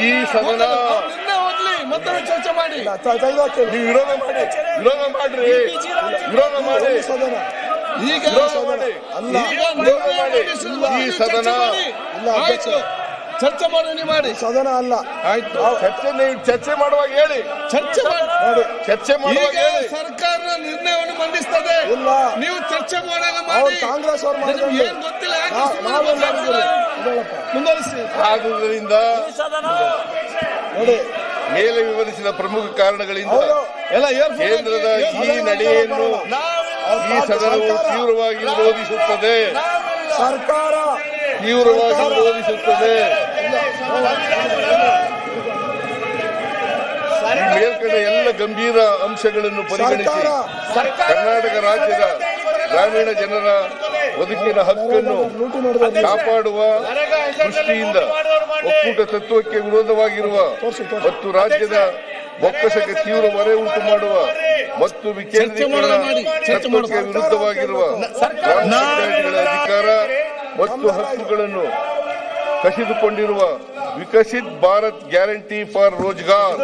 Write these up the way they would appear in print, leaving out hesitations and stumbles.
ಈ ಸದನ ನಿನ್ನೆ ಹೋಗ್ಲಿ ಮತ್ತೆ ಚರ್ಚೆ ಮಾಡಿ. ನೀವು ವಿರೋಧ ಮಾಡ್ರಿ ಸದನ ಈಗ ಈ ಸದನ ಆಯ್ತು, ಚರ್ಚೆ ಮಾಡಿ ಮಾಡಿ. ಸದನ ಅಲ್ಲ, ಆಯ್ತು, ಚರ್ಚೆ ಮಾಡುವಾಗ ಹೇಳಿ. ಚರ್ಚೆ ಮಾಡುವಾಗ ಹೇಳಿ. ಸರ್ಕಾರ ನಿರ್ಣಯವನ್ನು ಮಂಡಿಸ್ತದೆ. ಇಲ್ಲ, ನೀವು ಚರ್ಚೆ ಮಾಡಾಗ ಮಾಡಿ. ಕಾಂಗ್ರೆಸ್ ಅವರು ಏನ್ ಗೊತ್ತಿಲ್ಲ, ಮುಂದುವರಿಸಿ. ಆದುದರಿಂದ ನೋಡಿ, ಮೇಲೆ ವಿವರಿಸಿದ ಪ್ರಮುಖ ಕಾರಣಗಳಿಂದ ಕೇಂದ್ರದ ಈ ನಡೆಯನ್ನು ಈ ಸದನವು ತೀವ್ರವಾಗಿ ವಿರೋಧಿಸುತ್ತದೆ. ಸರ್ಕಾರ ತೀವ್ರವಾಗಿ ವಿರೋಧಿಸುತ್ತದೆ. ಈ ಮೇಲ್ಕಂಡ ಎಲ್ಲ ಗಂಭೀರ ಅಂಶಗಳನ್ನು ಪರಿಗಣಿಸಿ ಕರ್ನಾಟಕ ರಾಜ್ಯದ ಗ್ರಾಮೀಣ ಜನರ ಬದುಕಿನ ಹಕ್ಕನ್ನು ಕಾಪಾಡುವ ದೃಷ್ಟಿಯಿಂದ ಒಕ್ಕೂಟ ತತ್ವಕ್ಕೆ ವಿರೋಧವಾಗಿರುವ ಮತ್ತು ರಾಜ್ಯದ ಬೊಕ್ಕಸಕ್ಕೆ ತೀವ್ರ ಹೊರೆ ಉಂಟು ಮಾಡುವ ಮತ್ತು ವಿಕೇಂದ್ರೀಕರಣ ತತ್ವಕ್ಕೆ ವಿರುದ್ಧವಾಗಿರುವ ಗ್ರಾಮ ಪಂಚಾಯತ್ಗಳ ಅಧಿಕಾರ ಮತ್ತು ಹಕ್ಕುಗಳನ್ನು ಕಸಿದುಕೊಂಡಿರುವ ವಿಕಸಿತ್ ಭಾರತ್ ಗ್ಯಾರಂಟಿ ಫಾರ್ ರೋಜ್ಗಾರ್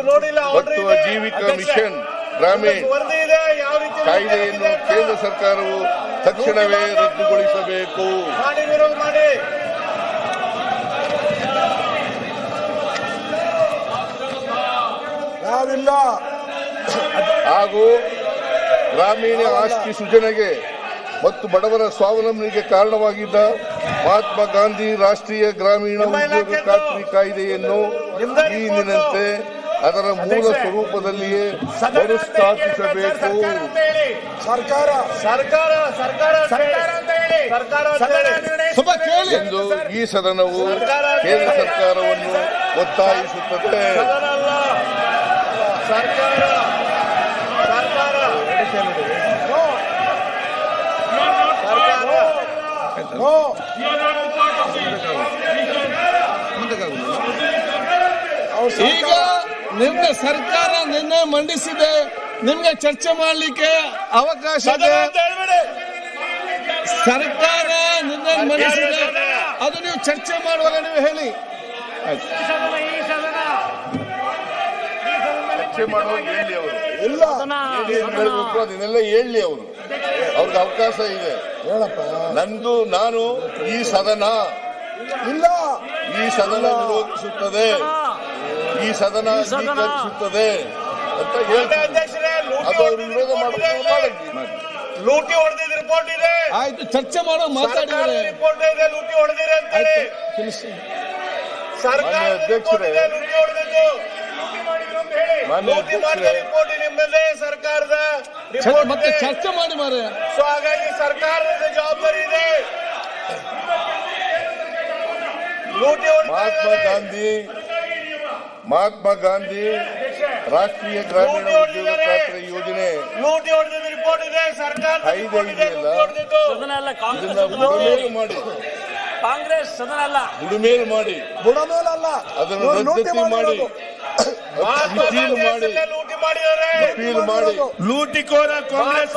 ಮತ್ತು ಆಜೀವಿಕಾ ಮಿಷನ್ ಗ್ರಾಮೀಣ್ ಕಾಯ್ದೆಯನ್ನು ಕೇಂದ್ರ ಸರ್ಕಾರವು ತಕ್ಷಣವೇ ರದ್ದುಗೊಳಿಸಬೇಕು. ಹಾಗೂ ಗ್ರಾಮೀಣ ಆಸ್ತಿ ಸೃಜನೆಗೆ ಮತ್ತು ಬಡವರ ಸ್ವಾವಲಂಬನೆಗೆ ಕಾರಣವಾಗಿದ್ದ ಮಹಾತ್ಮ ಗಾಂಧಿ ರಾಷ್ಟ್ರೀಯ ಗ್ರಾಮೀಣ ಉದ್ಯೋಗ ಖಾತ್ರಿ ಕಾಯ್ದೆಯನ್ನು ಈ ಹಿಂದಿನಂತೆ ಅದರ ಮೂಲ ಸ್ವರೂಪದಲ್ಲಿಯೇ ಮರುಸ್ಥಾಪಿಸಬೇಕು ಎಂದು ಈ ಸದನವು ಕೇಂದ್ರ ಸರ್ಕಾರವನ್ನು ಒತ್ತಾಯಿಸುತ್ತದೆ. ಈಗ ನಿಮ್ಗೆ ಸರ್ಕಾರ ನಿರ್ಣಯ ಮಂಡಿಸಿದೆ, ನಿಮ್ಗೆ ಚರ್ಚೆ ಮಾಡಲಿಕ್ಕೆ ಅವಕಾಶ ಇದೆ. ಸರ್ಕಾರ ನಿರ್ಣಯ ಮಂಡಿಸಿದೆ, ಅದು ನೀವು ಚರ್ಚೆ ಮಾಡುವಾಗ ನೀವು ಹೇಳಿ. ಚರ್ಚೆ ಮಾಡುವಾಗ ಹೇಳಿ, ಅವರು ಅದನ್ನೆಲ್ಲ ಹೇಳಿ, ಅವ್ರಿಗೆ ಅವಕಾಶ ಇದೆ. ನಾನು ಈ ಸದನ ವಿರೋಧಿಸುತ್ತದೆ, ಈ ಸದನ ಅಂಗೀಕರಿಸುತ್ತದೆ ಅಂತ ಹೇಳ್ತಾರೆ. ಅದು ಅವರು ವಿರೋಧ ಮಾಡಿ ಲೂಟಿ ಹೊಡೆದಿದ್ದ ರಿಪೋರ್ಟ್ ಇದೆ. ಆಯ್ತು, ಚರ್ಚೆ ಮಾಡೋ ಮಾತಾಡಿದ್ರೆ ರಿಪೋರ್ಟ್ ಇದೆ, ಲೂಟಿ ಹೊಡೆದಿದೆ ಅಂತೇಳಿ. ಮಾನ್ಯ ಅಧ್ಯಕ್ಷರೇ, ರಿಪೋರ್ಟ್ ನಿಮ್ಮದೇ ಸರ್ಕಾರದ ಮತ್ತೆ ಚರ್ಚೆ ಮಾಡಿ ಮಾರೆ. ಸೊ ಹಾಗಾಗಿ ಸರ್ಕಾರದ ಜವಾಬ್ದಾರಿ ಇದೆ. ಮಹಾತ್ಮ ಗಾಂಧಿ ರಾಷ್ಟ್ರೀಯ ಗ್ರಾಮೀಣ ಉದ್ಯೋಗ ಖಾತ್ರಿ ಯೋಜನೆ ಲೂಟಿ ಹೊಡೆದಿದ್ದ ರಿಪೋರ್ಟ್ ಇದೆ, ಸರ್ಕಾರ ಮಾಡಿ ಕಾಂಗ್ರೆಸ್ ಸದನ ಅಲ್ಲ, ಬುಡಮೇಲು ಮಾಡಿ ಅದನ್ನು ರದ್ದತಿ ಮಾಡಿ ಅಪೀಲ್ ಮಾಡಿ ಲೂಟಿಕೋರ ಕಾಂಗ್ರೆಸ್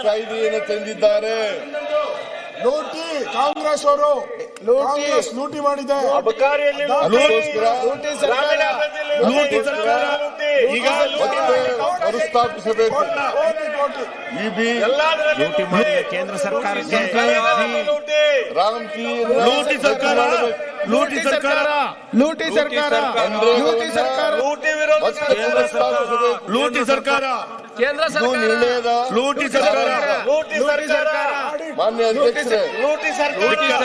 ಕಾಯ್ದೆಯನ್ನು ತಂದಿದ್ದಾರೆ. ಕಾಂಗ್ರೆಸ್ ಅವರು ಲೂಟಿ ಮಾಡಿದೆ. ಈಗ ಮರುಸ್ಥಾಪಿಸಬೇಕು. ಲೂಟಿ ಮಾಡಿದ ಕೇಂದ್ರ ಸರ್ಕಾರಕ್ಕೆ ಲೂಟಿ ಸರ್ಕಾರ ಕೇಂದ್ರ ಸರ್ಕಾರ ಲೂಟಿ ಸರ್ಕಾರ ಮಾನ್ಯ ಅಧ್ಯಕ್ಷರೇ, ಲೂಟಿ ಸರ್ಕಾರ